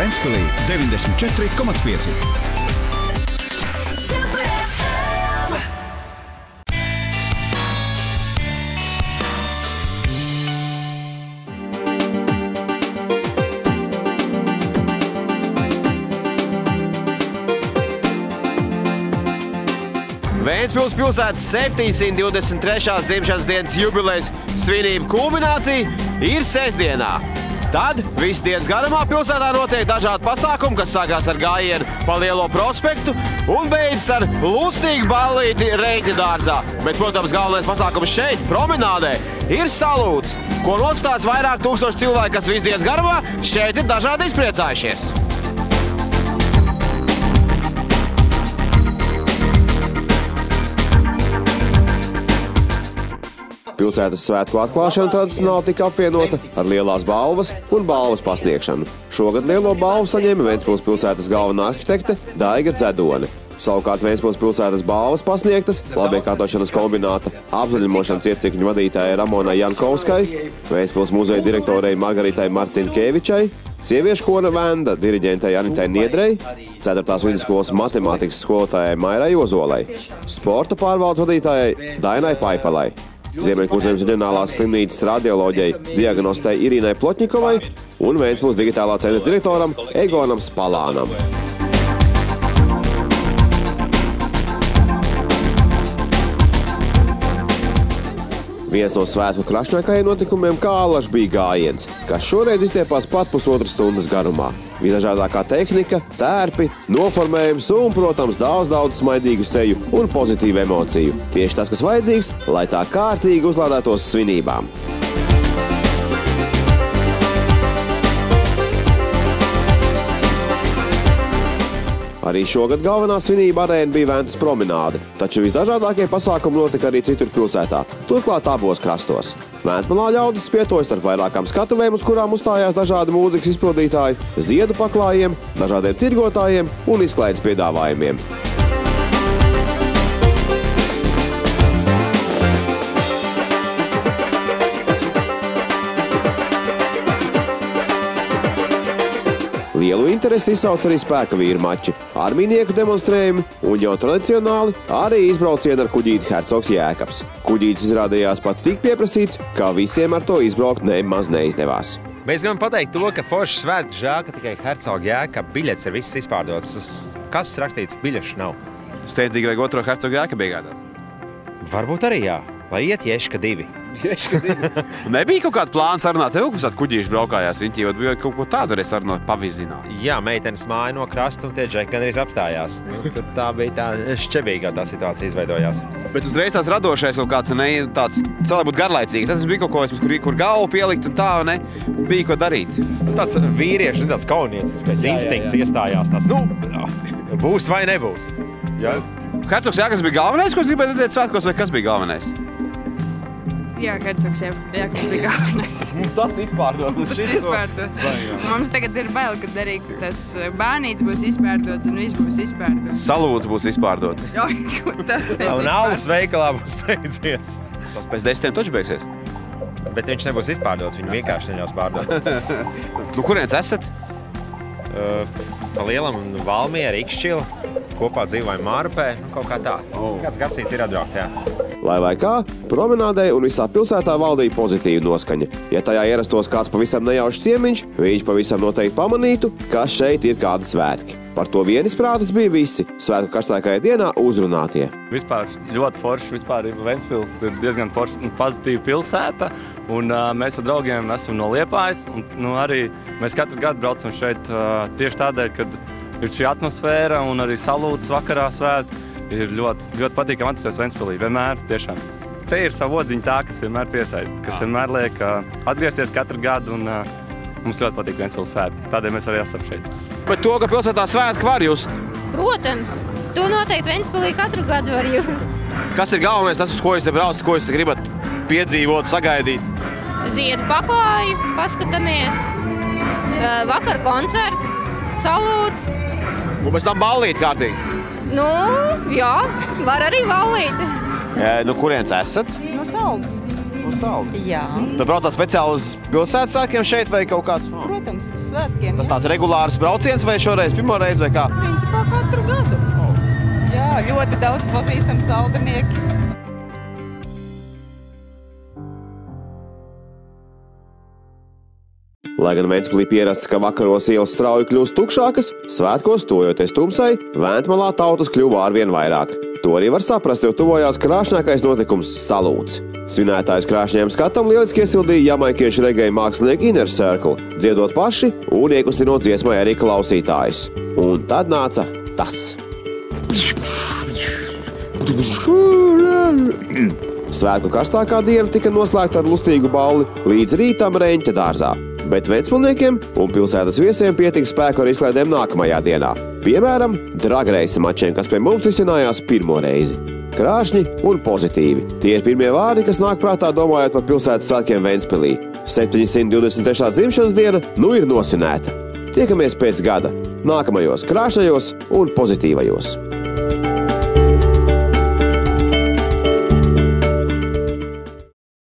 Ventspilī 94,5. Ventspils pilsētas 723. dzimšanas dienas jubilejas svinību kulminācija ir sestdienā. Tad visu dienas garumā pilsētā notiek dažādi pasākumi, kas sākās ar gājienu pa Lielo prospektu un beidzas ar lustīgu ballīti Reņķa dārzā. Bet, protams, galvenais pasākums šeit, promenādē, ir salūts, ko nostās vairāk tūkstoši cilvēki, kas visu dienas garumā šeit ir dažādi izpriecājušies. Pilsētas svētku atklāšana tradicionāli tika apvienota ar lielās balvas un balvas pasniegšanu. Šogad lielo balvu saņēma Ventspils pilsētas galvenā arhitekte Daiga Dzedone. Savukārt Ventspils pilsētas balvas pasniegtas labiekārtošanas kombināta apzaļumošanas iecirkņu vadītājai Ramonai Jankovskai, Ventspils muzeja direktorei Margaritai Marcinkēvičai, sieviešu kora Venda diriģentei Anitai Niedrei, 4. vidusskolas matemātikas skolotājai Mairai Ozolai, sporta pārvaldes vadītājai Dainai Paipalai, Ziemeļkurzemes ģenerālās slimnīcas radioloģijai diagnostei Irīnai Plotņikovai un Ventspils digitālā centra direktoram Egonam Spalānam. Viens no svētku krašņākajiem notikumiem kā allaž bija gājiens, kas šoreiz izstiepās pat pusotras stundas garumā. Visdažādākā tehnika, tērpi, noformējums un, protams, daudz smaidīgu seju un pozitīvu emociju. Tieši tas, kas vajadzīgs, lai tā kārtīgi uzlādētos svinībām. Arī šogad galvenā svinība arēna bija Ventas promenāde, taču visdažādākie pasākumi notika arī citur pilsētā, turklāt abos krastos. Ventmalā ļaudis spietoja starp vairākām skatuvēm, uz kurām uzstājās dažādi mūzikas izpildītāji, ziedu paklājiem, dažādiem tirgotājiem un izklaides piedāvājumiem. Lielu interesi izsauc arī spēka vīru mači, armijnieku demonstrējumi un jau tradicionāli arī izbraucieni ar kuģīti Hercogs Jēkabs. Kuģītis izrādījās pat tik pieprasīts, ka visiem ar to izbraukt nemaz neizdevās. Mēs gribam pateikt to, ka forši svētki žēl, ka tikai Hercoga Jēkaba biļetes ir visas izpārdotas. Uz kas rakstīts biļešu nav. Steidzīgi vajag otro Hercoga Jēkabu iegādāt? Varbūt arī jā, lai iet Ješka 2. Nebija kaut kāda plāna sarunāt, tev, kas kuģīši braukājās riņķī, vai bija kaut ko tādu arī sarunāt pavizināt? Jā, meitenes māja no krasta un tie džeki gan arī apstājās. Tur tā bija tā šķebīgā tā situācija izveidojās. Bet uzreiz tās radošais kaut kāds, ne, tāds cilvēki būtu garlaicīgi. Tas bija kaut ko, kur galvu pielikt un tā, ne, bija ko darīt. Tāds vīrieši, tāds kaunieciskais instinkts iestājās. Tāds, būs vai nebūs. Jā. Hercogs Jēkabs bija galvenais, ko es gribēju redzēt svētkos, vai kas bija galvenais? Jā, Hercogs Jēkabs bija galvenais. Tas izpārdots. Tas izpārdots. Mums tagad ir bail, kad arī tas bērnīts būs izpārdots un viss būs izpārdots. Salūts būs izpārdot. Un alus veikalā būs beidzies. Tas pēc 10 taču beigsies. Bet viņš nebūs izpārdots, viņu vienkārši neļaus pārdot. Kurienes esat? Pa Lielam Valmiera, Ikšķila. Kopā dzīvojam Mārupē, kaut kā tā. Kāds kapsīts ir atbraukts, jā. Lai vai kā, promenādē un visā pilsētā valdīja pozitīva noskaņa. Ja tajā ierastos kāds pavisam nejaušs ciemiņš, viņš pavisam noteikti pamanītu, ka šeit ir kādi svētki. Par to vienisprātis bija visi svētku karstākajā dienā uzrunātie. Vispār ļoti forši, vispār Ventspils ir diezgan forši un pozitīva pilsēta, un mēs ar draugiem esam no Liepājas, un arī mēs katru gadu braucam šeit tieši tādēļ, kad ir šī atmosfēra un arī salūts vakarā svētki. Ir ļoti patīkami atrasties Ventspilī, vienmēr, tiešām. Te ir savu odziņu tā, kas vienmēr piesaista, kas vienmēr liek atgriezties katru gadu, un mums ļoti patīk Ventspils svētki. Tādēļ mēs arī esam šeit. Bet to, ka pilsētā svētki var just? Protams, to noteikti Ventspilī katru gadu var just. Kas ir galvenais, tas, uz ko jūs te braucat, ko jūs gribat piedzīvot, sagaidīt? Ziedu paklāju, paskatāmies, vakar koncerts, salūts. Un pēc tam ballīt kārtīgi? Nu, jā, var arī ballīt. Nu, kurienes esat? No Saldus. No saldi. Jā. Tad braucāt speciāli uz pilsētas svētkiem šeit vai kaut kāds? Protams, uz svētkiem. Tas tāds regulārs brauciens vai šoreiz pirmo reizi vai kā? Principā katru gadu. Jā, ļoti daudz pazīstam saldinieki. Lai gan Ventspilī pierasts, ka vakaros ielas strauji kļūst tukšākas, svētkos tojoties tumsai, Vēntmalā tautas kļuva arvien vairāk. To arī var saprast, jo tuvojās krāšņākais notikums – salūts. Svinētājus krāšņajam skatam lieliski iesildīja jamaikiešu regēja mākslinieki Inner Circle, dziedot paši un iekustinot dziesmai arī klausītājus. Un tad nāca tas. Svētku karstākā diena tika noslēgta ar lustīgu balli līdz rītam Reņķa dārzā. Bet ventspilniekiem un pilsētas viesiem pietika spēku ar izklaidēm nākamajā dienā. Piemēram, dragreisa mačiem, kas pie mums risinājās pirmo reizi. Krāšņi un pozitīvi. Tie ir pirmie vārdi, kas nāk prātā domājot par pilsētas svētkiem Ventspilī. 723. dzimšanas diena nu ir nosvinēta. Tiekamies pēc gada, nākamajos krāšņajos un pozitīvajos.